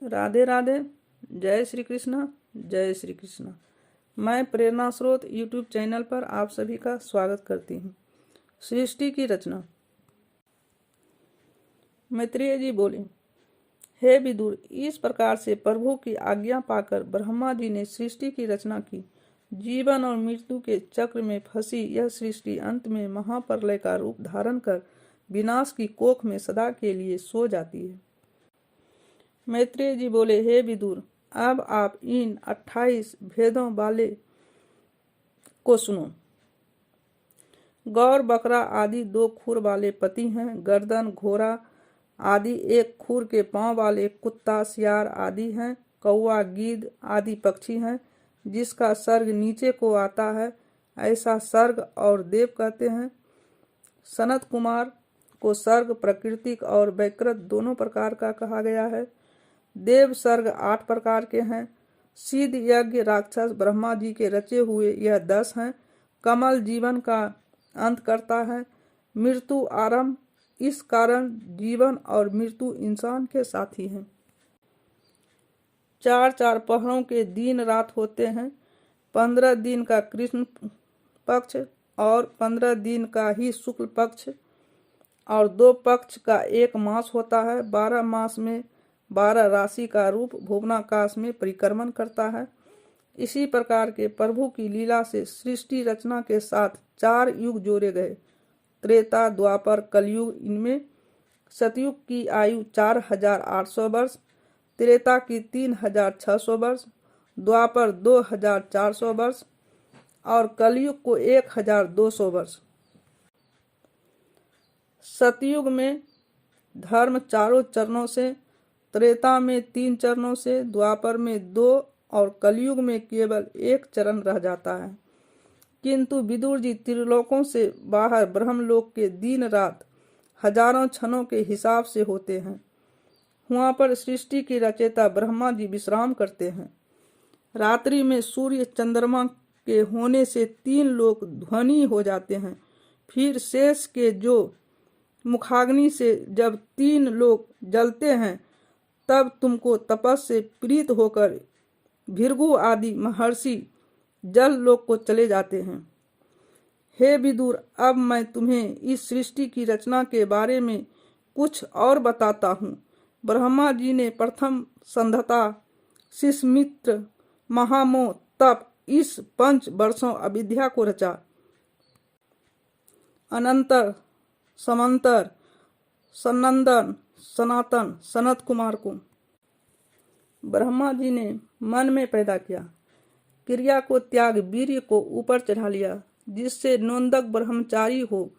राधे राधे। जय श्री कृष्ण। जय श्री कृष्ण। मैं प्रेरणा स्रोत यूट्यूब चैनल पर आप सभी का स्वागत करती हूँ। सृष्टि की रचना। मैत्रेय जी बोले, हे विदुर, इस प्रकार से प्रभु की आज्ञा पाकर ब्रह्मा जी ने सृष्टि की रचना की। जीवन और मृत्यु के चक्र में फंसी यह सृष्टि अंत में महाप्रलय का रूप धारण कर विनाश की कोख में सदा के लिए सो जाती है। मैत्रेय जी बोले, हे विदुर, अब आप इन 28 भेदों वाले को सुनो। गौर बकरा आदि 2 खुर वाले पति हैं। गर्दन घोड़ा आदि 1 खुर के पांव वाले कुत्ता सियार आदि हैं। कौवा गिद्ध आदि पक्षी हैं। जिसका सर्ग नीचे को आता है ऐसा सर्ग और देव कहते हैं। सनत कुमार को सर्ग प्राकृतिक और वैकृत दोनों प्रकार का कहा गया है। देव सर्ग 8 प्रकार के हैं। सिद्ध यज्ञ राक्षस ब्रह्मा जी के रचे हुए यह 10 हैं। कमल जीवन का अंत करता है, मृत्यु आरंभ। इस कारण जीवन और मृत्यु इंसान के साथी हैं। 4-4 पहरों के दिन रात होते हैं। 15 दिन का कृष्ण पक्ष और 15 दिन का ही शुक्ल पक्ष और 2 पक्ष का 1 मास होता है। 12 मास में 12 राशि का रूप भुवनाकाश में परिक्रमण करता है। इसी प्रकार के प्रभु की लीला से सृष्टि रचना के साथ 4 युग जोड़े गए, त्रेता द्वापर कलयुग। इनमें सतयुग की आयु 4800 वर्ष, त्रेता की 3600 वर्ष, द्वापर 2400 वर्ष और कलयुग को 1200 वर्ष। सतयुग में धर्म 4 चरणों से, त्रेता में 3 चरणों से, द्वापर में 2 और कलयुग में केवल 1 चरण रह जाता है। किंतु विदुर जी त्रिलोकों से बाहर ब्रह्मलोक के दिन रात हजारों क्षणों के हिसाब से होते हैं। वहां पर सृष्टि की रचयिता ब्रह्मा जी विश्राम करते हैं। रात्रि में सूर्य चंद्रमा के होने से 3 लोक ध्वनि हो जाते हैं। फिर शेष के जो मुखाग्नि से जब 3 लोक जलते हैं तब तुमको तपस से प्रीत होकर भृगु आदि महर्षि जल लोक को चले जाते हैं। हे विदुर, अब मैं तुम्हें इस सृष्टि की रचना के बारे में कुछ और बताता हूँ। ब्रह्मा जी ने प्रथम संधता, शिशमित्र, महामोह, तप इस 5 वर्षों अविद्या को रचा। अनंतर समंतर, सनंदन, सनातन, सनत कुमार को ब्रह्मा जी ने मन में पैदा किया। क्रिया को त्याग वीर्य को ऊपर चढ़ा लिया, जिससे नोंदक ब्रह्मचारी हो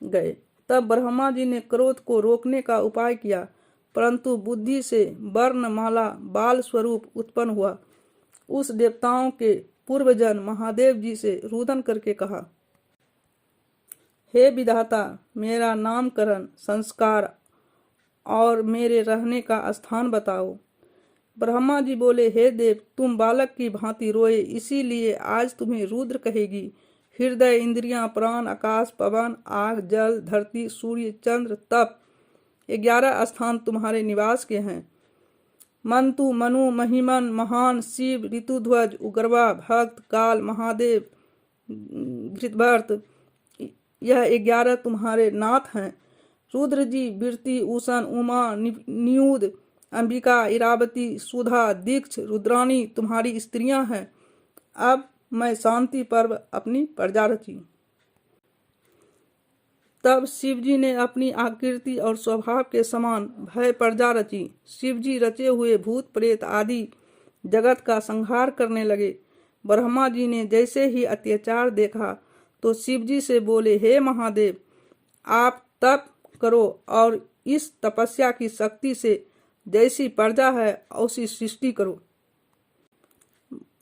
गए। तब ब्रह्मा जी ने क्रोध को रोकने का उपाय किया, परंतु बुद्धि से वर्णमाला बाल स्वरूप उत्पन्न हुआ। उस देवताओं के पूर्वजन महादेव जी से रुदन करके कहा, हे विधाता, मेरा नामकरण, संस्कार और मेरे रहने का स्थान बताओ। ब्रह्मा जी बोले, हे देव, तुम बालक की भांति रोए, इसीलिए आज तुम्हें रुद्र कहेगी। हृदय, इंद्रियां, प्राण, आकाश, पवन, आग, जल, धरती, सूर्य, चंद्र, तप 11 स्थान तुम्हारे निवास के हैं। मंतु, मनु, महिमन, महान, शिव, ऋतुध्वज, उग्रवा, भक्त, काल, महादेव, घृतभर्त, यह 11 तुम्हारे नाथ हैं। रुद्र जी वृत्ति, उषण, उमा, नियुद, अंबिका, इरावती, सुधा, दीक्ष, रुद्राणी तुम्हारी स्त्रियां हैं। अब मैं शांति पर्व अपनी प्रजा रची। तब शिवजी ने अपनी आकृति और स्वभाव के समान भय प्रजा रची। शिवजी रचे हुए भूत प्रेत आदि जगत का संहार करने लगे। ब्रह्मा जी ने जैसे ही अत्याचार देखा तो शिवजी से बोले, हे महादेव, आप तप करो और इस तपस्या की शक्ति से जैसी प्रजा है उसी सृष्टि करो।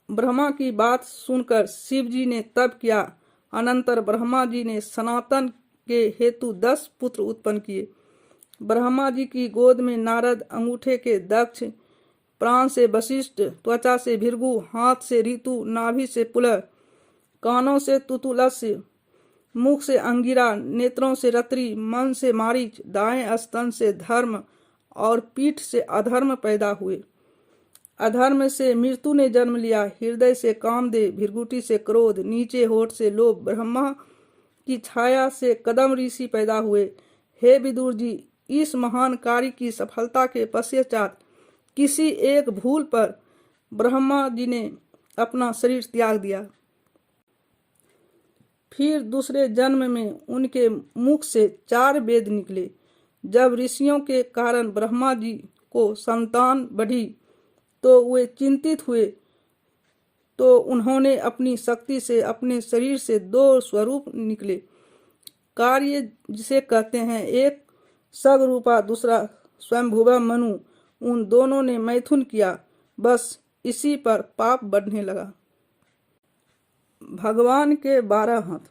ब्रह्मा की बात सुनकर शिव जी ने तप किया। अनंतर ब्रह्मा जी ने सनातन के हेतु 10 पुत्र उत्पन्न किए। ब्रह्मा जी की गोद में नारद, अंगूठे के दक्ष, प्राण से वशिष्ठ, त्वचा से भृगु, हाथ से ऋतु, नाभि से पुलह, कानों से तुतुलस्य, मुख से अंगिरा, नेत्रों से रत्री, मन से मारीच, दाएं स्तन से धर्म और पीठ से अधर्म पैदा हुए। अधर्म से मृत्यु ने जन्म लिया, हृदय से कामदेव, भृगुटी से क्रोध, नीचे होठ से लोभ, ब्रह्मा की छाया से कदम ऋषि पैदा हुए। हे विदुर जी, इस महान कार्य की सफलता के पश्चात किसी एक भूल पर ब्रह्मा जी ने अपना शरीर त्याग दिया। फिर दूसरे जन्म में उनके मुख से 4 वेद निकले। जब ऋषियों के कारण ब्रह्मा जी को संतान बढ़ी तो वे चिंतित हुए, तो उन्होंने अपनी शक्ति से अपने शरीर से 2 स्वरूप निकले। कार्य जिसे कहते हैं, एक सगरूपा, दूसरा स्वयंभुवा मनु। उन दोनों ने मैथुन किया, बस इसी पर पाप बढ़ने लगा। भगवान के 12 हाथ।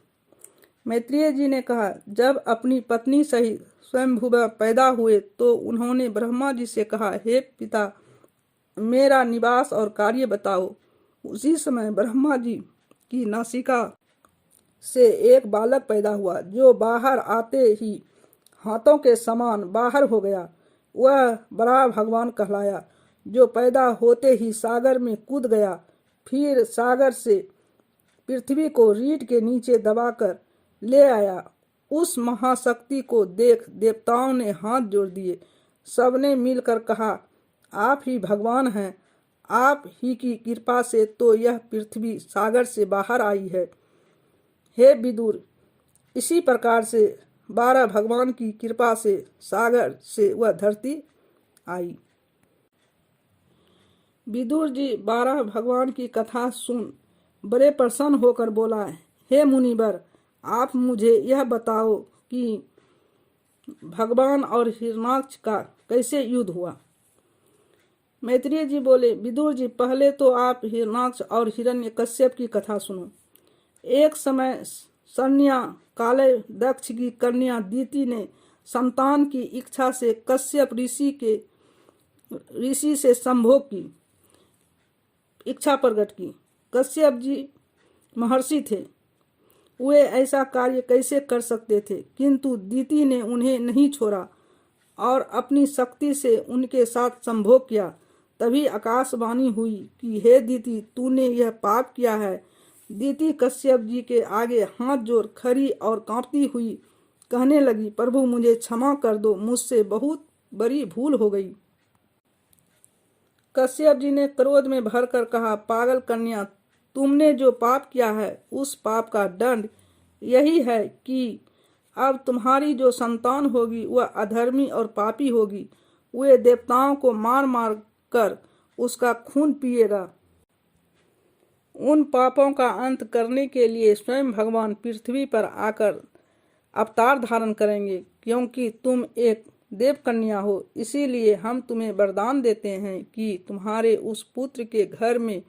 मैत्रेय जी ने कहा, जब अपनी पत्नी सहित स्वयंभुवा पैदा हुए तो उन्होंने ब्रह्मा जी से कहा, हे पिता, मेरा निवास और कार्य बताओ। उसी समय ब्रह्मा जी की नासिका से एक बालक पैदा हुआ, जो बाहर आते ही हाथों के समान बाहर हो गया। वह बड़ा भगवान कहलाया, जो पैदा होते ही सागर में कूद गया। फिर सागर से पृथ्वी को रीढ़ के नीचे दबाकर ले आया। उस महाशक्ति को देख देवताओं ने हाथ जोड़ दिए। सबने मिलकर कहा, आप ही भगवान हैं। आप ही की कृपा से तो यह पृथ्वी सागर से बाहर आई है। हे विदुर, इसी प्रकार से 12 भगवान की कृपा से सागर से वह धरती आई। विदुर जी 12 भगवान की कथा सुन बड़े प्रसन्न होकर बोला, हे मुनिवर, आप मुझे यह बताओ कि भगवान और हिरण्याक्ष का कैसे युद्ध हुआ। मैत्रेय जी बोले, विदुर जी, पहले तो आप हिरण्याक्ष और हिरण्यकश्यप की कथा सुनो। एक समय सन्या काले दक्ष की कन्या दीति ने संतान की इच्छा से कश्यप ऋषि से संभोग की इच्छा प्रकट की। कश्यप जी महर्षि थे, वे ऐसा कार्य कैसे कर सकते थे, किंतु दीति ने उन्हें नहीं छोड़ा और अपनी शक्ति से उनके साथ संभोग किया। तभी आकाशवाणी हुई कि हे दीति, तूने यह पाप किया है। दीति कश्यप जी के आगे हाथ जोड़ खड़ी और कांपती हुई कहने लगी, प्रभु मुझे क्षमा कर दो, मुझसे बहुत बड़ी भूल हो गई। कश्यप जी ने क्रोध में भरकर कहा, पागल कन्या, तुमने जो पाप किया है उस पाप का दंड यही है कि अब तुम्हारी जो संतान होगी वह अधर्मी और पापी होगी। वे देवताओं को मार मार कर उसका खून पिएगा। उन पापों का अंत करने के लिए स्वयं भगवान पृथ्वी पर आकर अवतार धारण करेंगे। क्योंकि तुम एक देव कन्या हो, इसीलिए हम तुम्हें वरदान देते हैं कि तुम्हारे उस पुत्र के घर में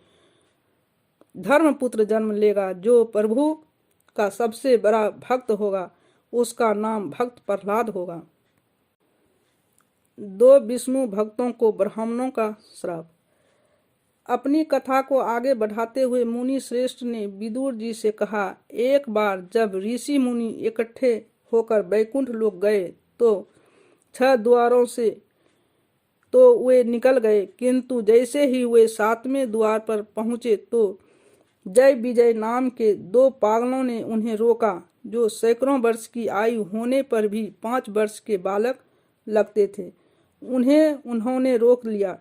धर्मपुत्र जन्म लेगा, जो प्रभु का सबसे बड़ा भक्त होगा। उसका नाम भक्त प्रहलाद होगा। 2 विष्णु भक्तों को ब्राह्मणों का श्राप। अपनी कथा को आगे बढ़ाते हुए मुनि श्रेष्ठ ने विदुर जी से कहा, एक बार जब ऋषि मुनि इकट्ठे होकर वैकुंठ लोक गए तो 6 द्वारों से तो वे निकल गए, किंतु जैसे ही वे 7वें द्वार पर पहुंचे तो जय विजय नाम के 2 पागलों ने उन्हें रोका, जो सैकड़ों वर्ष की आयु होने पर भी 5 वर्ष के बालक लगते थे। उन्होंने रोक लिया।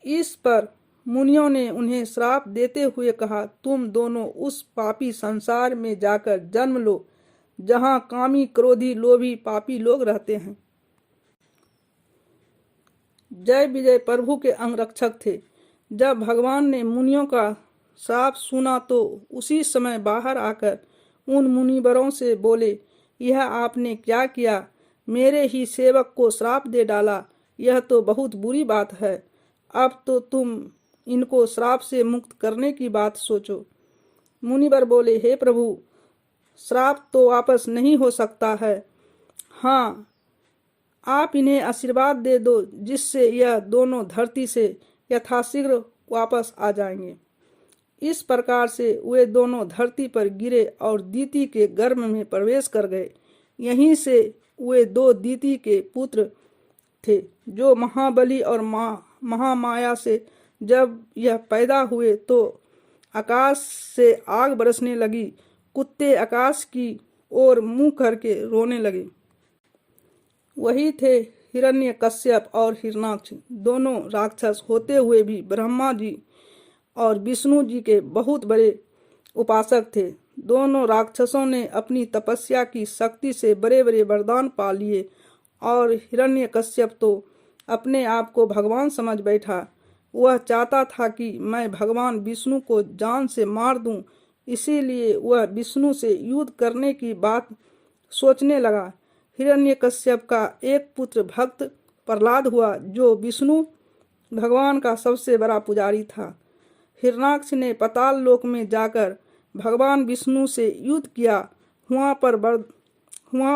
इस पर मुनियों ने उन्हें श्राप देते हुए कहा, तुम दोनों उस पापी संसार में जाकर जन्म लो जहां कामी, क्रोधी, लोभी, पापी लोग रहते हैं। जय विजय प्रभु के अंगरक्षक थे। जब भगवान ने मुनियों का श्राप सुना तो उसी समय बाहर आकर उन मुनिवरों से बोले, यह आपने क्या किया? मेरे ही सेवक को श्राप दे डाला। यह तो बहुत बुरी बात है। अब तो तुम इनको श्राप से मुक्त करने की बात सोचो। मुनिवर बोले, हे प्रभु, श्राप तो वापस नहीं हो सकता है। हाँ, आप इन्हें आशीर्वाद दे दो, जिससे यह दोनों धरती से यथाशीघ्र वापस आ जाएंगे। इस प्रकार से वे दोनों धरती पर गिरे और दीति के गर्भ में प्रवेश कर गए। यहीं से वे 2 दीति के पुत्र थे, जो महाबली और महामाया से जब यह पैदा हुए तो आकाश से आग बरसने लगी। कुत्ते आकाश की ओर मुंह करके रोने लगे। वही थे हिरण्यकश्यप और हिरणाक्ष। दोनों राक्षस होते हुए भी ब्रह्मा जी और विष्णु जी के बहुत बड़े उपासक थे। दोनों राक्षसों ने अपनी तपस्या की शक्ति से बड़े बड़े वरदान पा लिए और हिरण्यकश्यप तो अपने आप को भगवान समझ बैठा। वह चाहता था कि मैं भगवान विष्णु को जान से मार दूं, इसीलिए वह विष्णु से युद्ध करने की बात सोचने लगा। हिरण्यकश्यप का एक पुत्र भक्त प्रहलाद हुआ, जो विष्णु भगवान का सबसे बड़ा पुजारी था। हिरणाक्ष ने पाताल लोक में जाकर भगवान विष्णु से युद्ध किया। वहाँ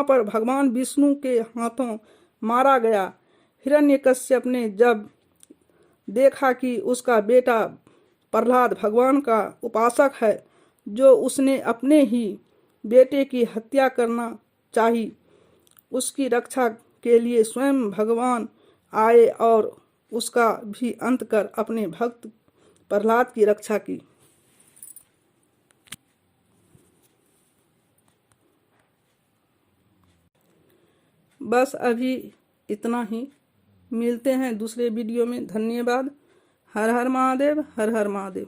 पर भगवान विष्णु के हाथों मारा गया। हिरण्यकश्यप ने जब देखा कि उसका बेटा प्रहलाद भगवान का उपासक है, जो उसने अपने ही बेटे की हत्या करना चाही, उसकी रक्षा के लिए स्वयं भगवान आए और उसका भी अंत कर अपने भक्त प्रहलाद की रक्षा की। बस अभी इतना ही। मिलते हैं दूसरे वीडियो में। धन्यवाद। हर हर महादेव, हर हर महादेव।